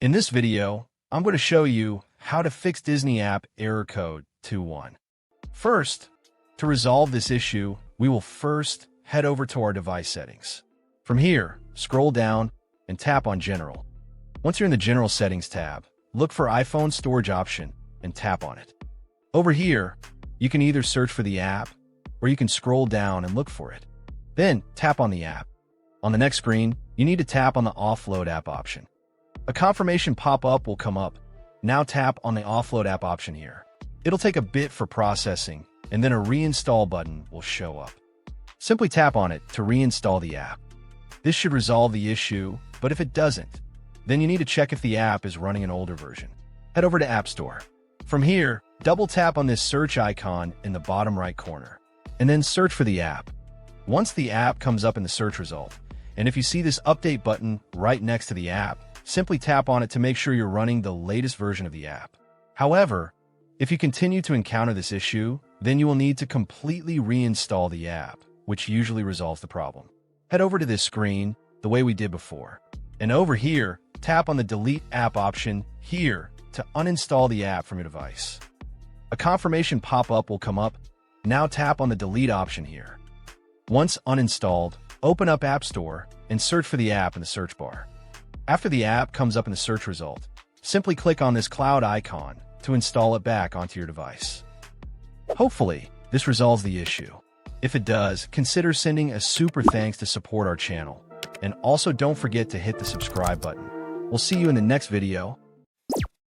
In this video, I'm going to show you how to fix Disney app error code 21. First, to resolve this issue, we will first head over to our device settings. From here, scroll down and tap on General. Once you're in the General Settings tab, look for iPhone Storage option and tap on it. Over here, you can either search for the app or you can scroll down and look for it. Then tap on the app. On the next screen, you need to tap on the Offload app option. A confirmation pop-up will come up. Now tap on the Offload app option here. It'll take a bit for processing, and then a reinstall button will show up. Simply tap on it to reinstall the app. This should resolve the issue, but if it doesn't, then you need to check if the app is running an older version. Head over to App Store. From here, double tap on this search icon in the bottom right corner, and then search for the app. Once the app comes up in the search result, and if you see this update button right next to the app, simply tap on it to make sure you're running the latest version of the app. However, if you continue to encounter this issue, then you will need to completely reinstall the app, which usually resolves the problem. Head over to this screen the way we did before, and over here, tap on the Delete App option here to uninstall the app from your device. A confirmation pop-up will come up. Now tap on the Delete option here. Once uninstalled, open up App Store and search for the app in the search bar. After the app comes up in the search result, simply click on this cloud icon to install it back onto your device. Hopefully, this resolves the issue. If it does, consider sending a super thanks to support our channel. And also don't forget to hit the subscribe button. We'll see you in the next video.